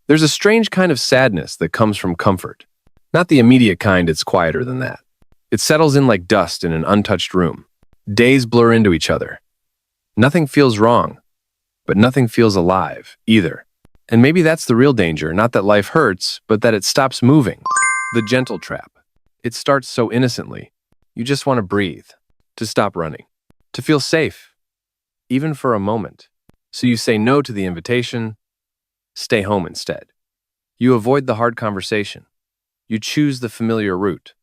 There's a strange kind of sadness that comes from comfort. Not the immediate kind, it's quieter than that. It settles in like dust in an untouched room. Days blur into each other. Nothing feels wrong, but nothing feels alive either. And maybe that's the real danger, not that life hurts, but that it stops moving. The gentle trap. It starts so innocently. You just want to breathe, to stop running, to feel safe, even for a moment. So you say no to the invitation, stay home instead. You avoid the hard conversation. You choose the familiar route,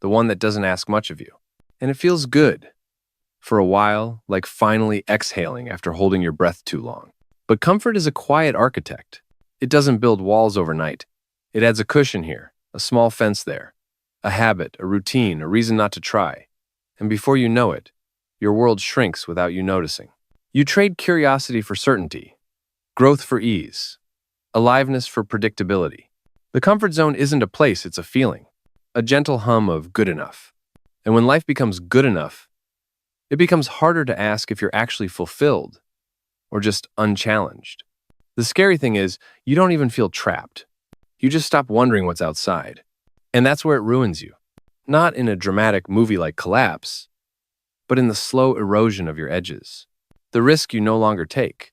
the one that doesn't ask much of you. And it feels good. For a while, like finally exhaling after holding your breath too long. But comfort is a quiet architect. It doesn't build walls overnight. It adds a cushion here, a small fence there, a habit, a routine, a reason not to try. And before you know it, your world shrinks without you noticing. You trade curiosity for certainty, growth for ease, aliveness for predictability. The comfort zone isn't a place, it's a feeling, a gentle hum of good enough. And when life becomes good enough, it becomes harder to ask if you're actually fulfilled or just unchallenged. The scary thing is, you don't even feel trapped. You just stop wondering what's outside. And that's where it ruins you. Not in a dramatic movie-like collapse, but in the slow erosion of your edges. The risk you no longer take.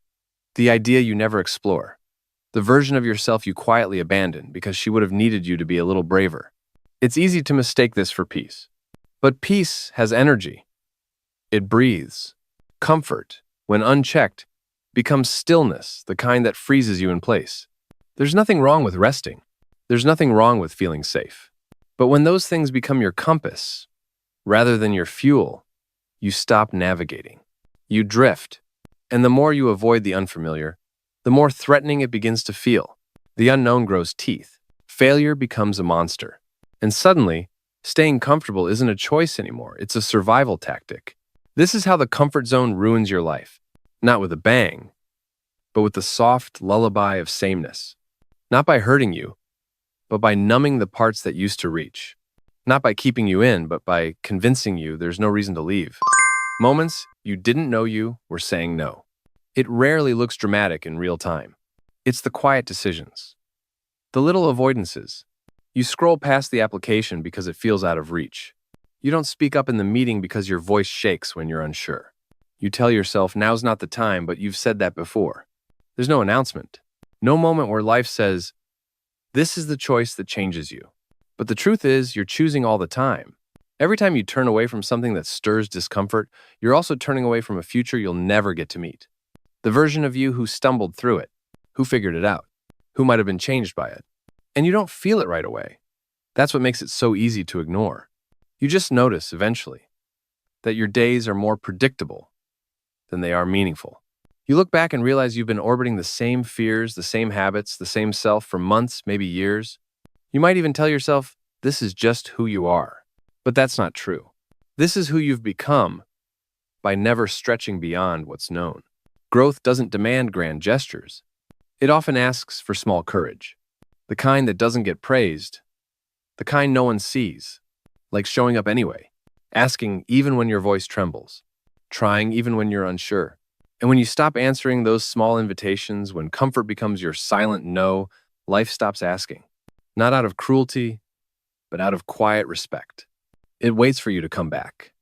The idea you never explore. The version of yourself you quietly abandon because she would have needed you to be a little braver. It's easy to mistake this for peace. But peace has energy. It breathes. Comfort, when unchecked, becomes stillness, the kind that freezes you in place. There's nothing wrong with resting. There's nothing wrong with feeling safe. But when those things become your compass, rather than your fuel, you stop navigating. You drift. And the more you avoid the unfamiliar, the more threatening it begins to feel. The unknown grows teeth. Failure becomes a monster. And suddenly, staying comfortable isn't a choice anymore. It's a survival tactic. This is how the comfort zone ruins your life. Not with a bang, but with the soft lullaby of sameness. Not by hurting you, but by numbing the parts that used to reach. Not by keeping you in, but by convincing you there's no reason to leave. Moments you didn't know you were saying no. It rarely looks dramatic in real time. It's the quiet decisions. The little avoidances. You scroll past the application because it feels out of reach. You don't speak up in the meeting because your voice shakes when you're unsure. You tell yourself now's not the time, but you've said that before. There's no announcement. No moment where life says, this is the choice that changes you. But the truth is, you're choosing all the time. Every time you turn away from something that stirs discomfort, you're also turning away from a future you'll never get to meet. The version of you who stumbled through it, who figured it out, who might have been changed by it. And you don't feel it right away. That's what makes it so easy to ignore. You just notice, eventually, that your days are more predictable than they are meaningful. You look back and realize you've been orbiting the same fears, the same habits, the same self for months, maybe years. You might even tell yourself, this is just who you are. But that's not true. This is who you've become by never stretching beyond what's known. Growth doesn't demand grand gestures. It often asks for small courage. The kind that doesn't get praised. The kind no one sees. Like showing up anyway, asking even when your voice trembles, trying even when you're unsure. And when you stop answering those small invitations, when comfort becomes your silent no, life stops asking. Not out of cruelty, but out of quiet respect. It waits for you to come back,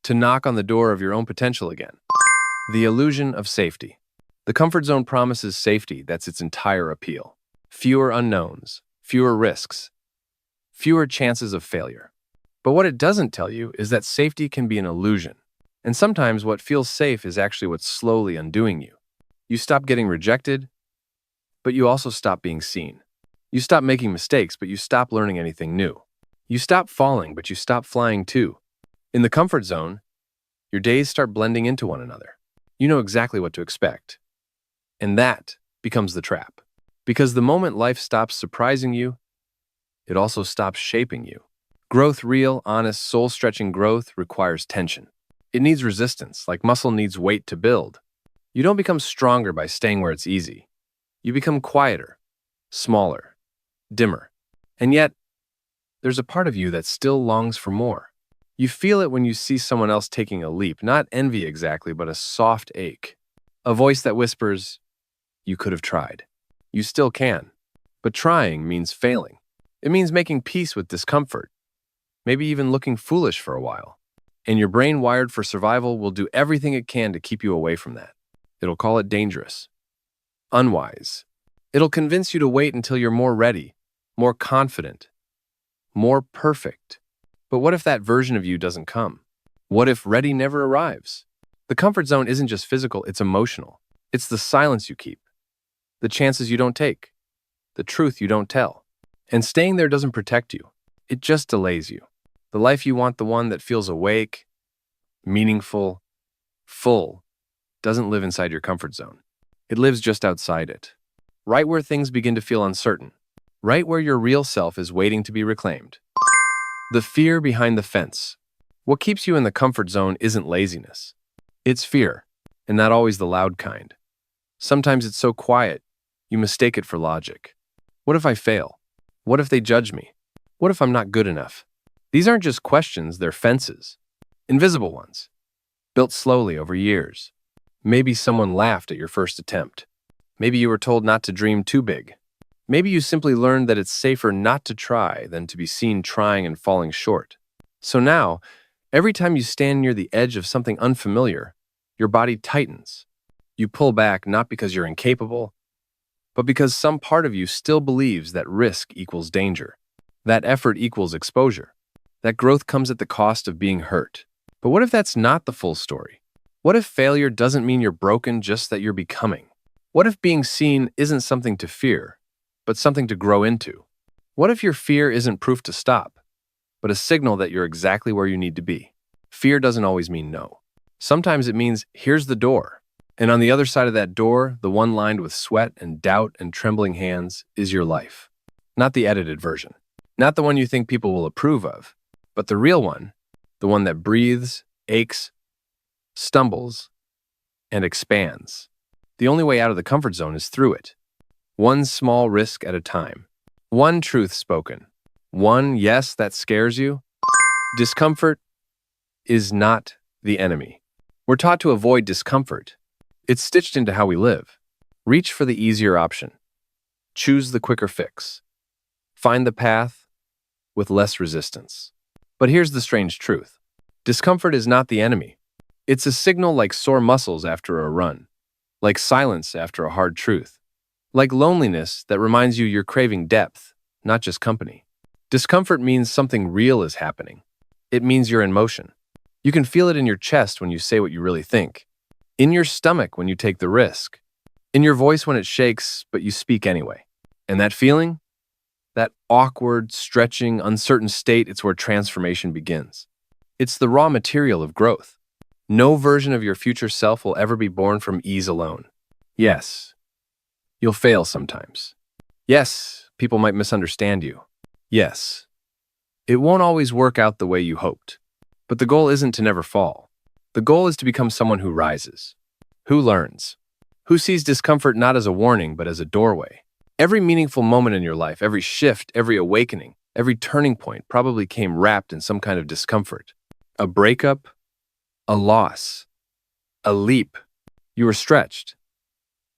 to knock on the door of your own potential again. The illusion of safety. The comfort zone promises safety, that's its entire appeal. Fewer unknowns, fewer risks, fewer chances of failure. But what it doesn't tell you is that safety can be an illusion. And sometimes what feels safe is actually what's slowly undoing you. You stop getting rejected, but you also stop being seen. You stop making mistakes, but you stop learning anything new. You stop falling, but you stop flying too. In the comfort zone, your days start blending into one another. You know exactly what to expect. And that becomes the trap. Because the moment life stops surprising you, it also stops shaping you. Growth, real, honest, soul-stretching growth requires tension. It needs resistance, like muscle needs weight to build. You don't become stronger by staying where it's easy. You become quieter, smaller, dimmer. And yet, there's a part of you that still longs for more. You feel it when you see someone else taking a leap, not envy exactly, but a soft ache. A voice that whispers, you could have tried. You still can. But trying means failing. It means making peace with discomfort, maybe even looking foolish for a while. And your brain, wired for survival, will do everything it can to keep you away from that. It'll call it dangerous, unwise. It'll convince you to wait until you're more ready, more confident, more perfect. But what if that version of you doesn't come? What if ready never arrives? The comfort zone isn't just physical, it's emotional. It's the silence you keep, the chances you don't take, the truth you don't tell. And staying there doesn't protect you. It just delays you. The life you want, the one that feels awake, meaningful, full, doesn't live inside your comfort zone. It lives just outside it. Right where things begin to feel uncertain. Right where your real self is waiting to be reclaimed. The fear behind the fence. What keeps you in the comfort zone isn't laziness. It's fear, and not always the loud kind. Sometimes it's so quiet, you mistake it for logic. What if I fail? What if they judge me? What if I'm not good enough? These aren't just questions, they're fences. Invisible ones. Built slowly over years. Maybe someone laughed at your first attempt. Maybe you were told not to dream too big. Maybe you simply learned that it's safer not to try than to be seen trying and falling short. So now, every time you stand near the edge of something unfamiliar, your body tightens. You pull back not because you're incapable, but because some part of you still believes that risk equals danger, that effort equals exposure, that growth comes at the cost of being hurt. But what if that's not the full story? What if failure doesn't mean you're broken, just that you're becoming? What if being seen isn't something to fear, but something to grow into? What if your fear isn't proof to stop, but a signal that you're exactly where you need to be? Fear doesn't always mean no. Sometimes it means, here's the door. And on the other side of that door, the one lined with sweat and doubt and trembling hands, is your life. Not the edited version. Not the one you think people will approve of, but the real one, the one that breathes, aches, stumbles, and expands. The only way out of the comfort zone is through it. One small risk at a time. One truth spoken. One yes that scares you. Discomfort is not the enemy. We're taught to avoid discomfort. It's stitched into how we live. Reach for the easier option. Choose the quicker fix. Find the path with less resistance. But here's the strange truth. Discomfort is not the enemy. It's a signal, like sore muscles after a run, like silence after a hard truth, like loneliness that reminds you you're craving depth, not just company. Discomfort means something real is happening. It means you're in motion. You can feel it in your chest when you say what you really think, in your stomach when you take the risk, in your voice when it shakes, but you speak anyway. And that feeling? That awkward, stretching, uncertain state, it's where transformation begins. It's the raw material of growth. No version of your future self will ever be born from ease alone. Yes, you'll fail sometimes. Yes, people might misunderstand you. Yes, it won't always work out the way you hoped. But the goal isn't to never fall. The goal is to become someone who rises, who learns, who sees discomfort not as a warning, but as a doorway. Every meaningful moment in your life, every shift, every awakening, every turning point probably came wrapped in some kind of discomfort. A breakup, a loss, a leap. You were stretched.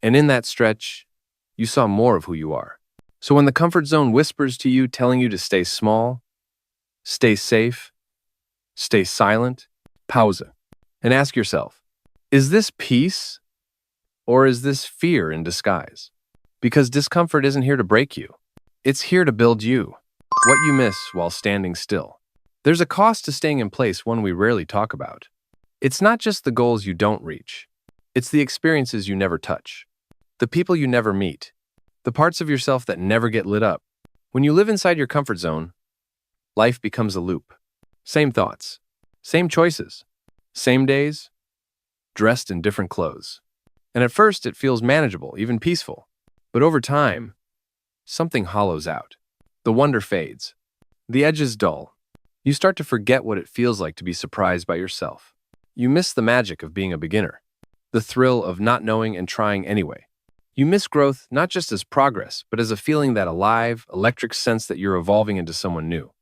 And in that stretch, you saw more of who you are. So when the comfort zone whispers to you, telling you to stay small, stay safe, stay silent, pause and ask yourself, is this peace or is this fear in disguise? Because discomfort isn't here to break you. It's here to build you. What you miss while standing still. There's a cost to staying in place, one we rarely talk about. It's not just the goals you don't reach. It's the experiences you never touch. The people you never meet. The parts of yourself that never get lit up. When you live inside your comfort zone, life becomes a loop. Same thoughts, same choices, same days, dressed in different clothes. And at first it feels manageable, even peaceful. But over time, something hollows out. The wonder fades. The edges dull. You start to forget what it feels like to be surprised by yourself. You miss the magic of being a beginner, the thrill of not knowing and trying anyway. You miss growth not just as progress, but as a feeling, that alive, electric sense that you're evolving into someone new.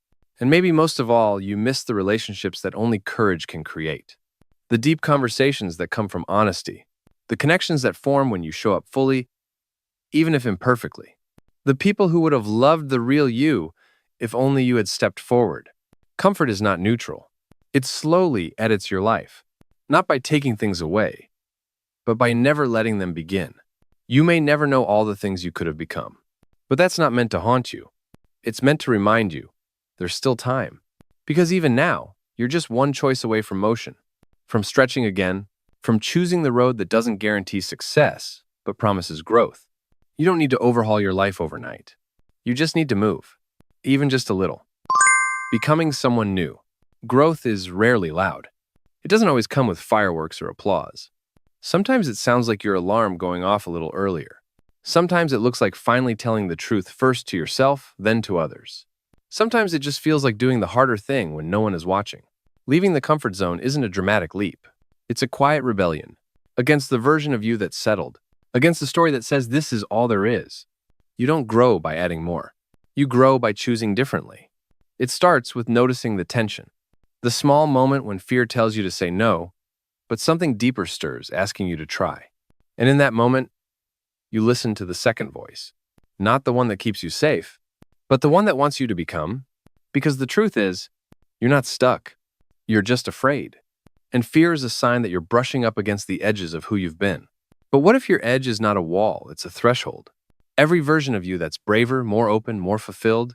And maybe most of all, you miss the relationships that only courage can create. The deep conversations that come from honesty. The connections that form when you show up fully, even if imperfectly. The people who would have loved the real you if only you had stepped forward. Comfort is not neutral. It slowly edits your life, not by taking things away, but by never letting them begin. You may never know all the things you could have become, but that's not meant to haunt you. It's meant to remind you there's still time. Because even now, you're just one choice away from motion, from stretching again, from choosing the road that doesn't guarantee success, but promises growth. You don't need to overhaul your life overnight. You just need to move, even just a little. Becoming someone new. Growth is rarely loud. It doesn't always come with fireworks or applause. Sometimes it sounds like your alarm going off a little earlier. Sometimes it looks like finally telling the truth first to yourself, then to others. Sometimes it just feels like doing the harder thing when no one is watching. Leaving the comfort zone isn't a dramatic leap. It's a quiet rebellion against the version of you that's settled, against the story that says this is all there is. You don't grow by adding more. You grow by choosing differently. It starts with noticing the tension, the small moment when fear tells you to say no, but something deeper stirs, asking you to try. And in that moment, you listen to the second voice, not the one that keeps you safe, but the one that wants you to become. Because the truth is, you're not stuck. You're just afraid. And fear is a sign that you're brushing up against the edges of who you've been. But what if your edge is not a wall, it's a threshold? Every version of you that's braver, more open, more fulfilled,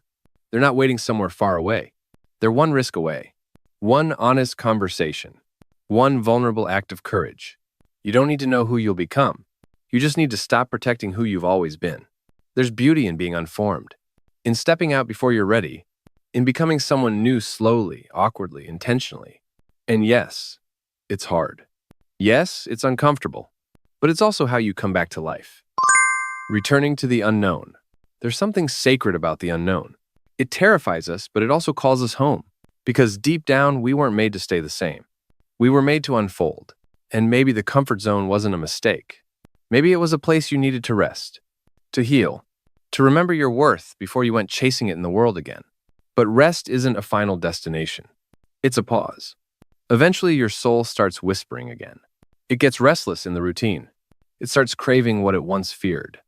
they're not waiting somewhere far away. They're one risk away. One honest conversation. One vulnerable act of courage. You don't need to know who you'll become. You just need to stop protecting who you've always been. There's beauty in being unformed, in stepping out before you're ready, in becoming someone new slowly, awkwardly, intentionally. And yes, it's hard. Yes, it's uncomfortable. But it's also how you come back to life. Returning to the unknown. There's something sacred about the unknown. It terrifies us, but it also calls us home. Because deep down, we weren't made to stay the same. We were made to unfold. And maybe the comfort zone wasn't a mistake. Maybe it was a place you needed to rest, to heal, to remember your worth before you went chasing it in the world again. But rest isn't a final destination. It's a pause. Eventually, your soul starts whispering again. It gets restless in the routine. It starts craving what it once feared.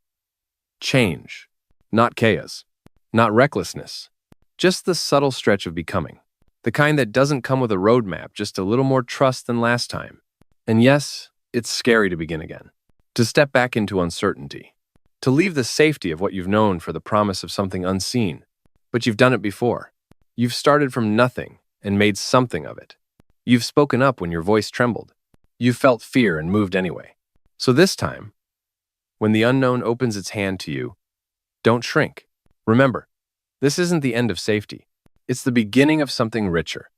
Change. Not chaos. Not recklessness. Just the subtle stretch of becoming. The kind that doesn't come with a roadmap, just a little more trust than last time. And yes, it's scary to begin again. To step back into uncertainty. To leave the safety of what you've known for the promise of something unseen. But you've done it before. You've started from nothing and made something of it. You've spoken up when your voice trembled. You've felt fear and moved anyway. So this time, when the unknown opens its hand to you, don't shrink. Remember, this isn't the end of safety. It's the beginning of something richer.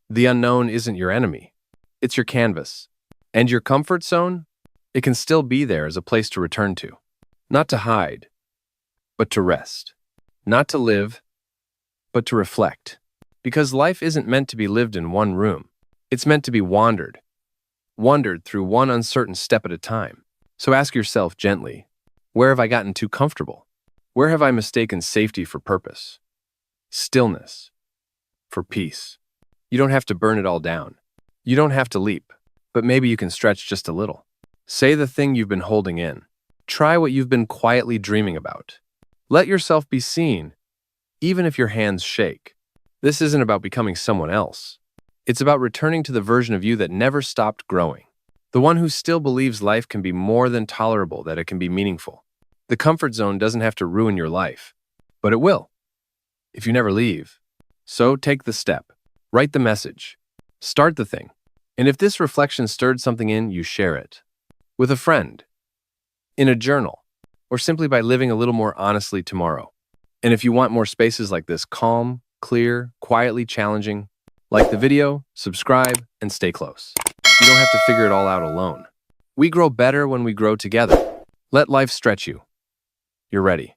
The unknown isn't your enemy. It's your canvas. And your comfort zone? It can still be there as a place to return to. Not to hide, but to rest. Not to live, but to reflect. Because life isn't meant to be lived in one room. It's meant to be wandered through one uncertain step at a time. So ask yourself gently, where have I gotten too comfortable? Where have I mistaken safety for purpose? Stillness for peace. You don't have to burn it all down. You don't have to leap, but maybe you can stretch just a little. Say the thing you've been holding in. Try what you've been quietly dreaming about. Let yourself be seen, even if your hands shake. This isn't about becoming someone else. It's about returning to the version of you that never stopped growing. The one who still believes life can be more than tolerable, that it can be meaningful. The comfort zone doesn't have to ruin your life, but it will, if you never leave. So take the step. Write the message. Start the thing. And if this reflection stirred something in you, share it. With a friend. In a journal. Or simply by living a little more honestly tomorrow. And if you want more spaces like this, calm, clear, quietly challenging, like the video, subscribe, and stay close. You don't have to figure it all out alone. We grow better when we grow together. Let life stretch you. You're ready.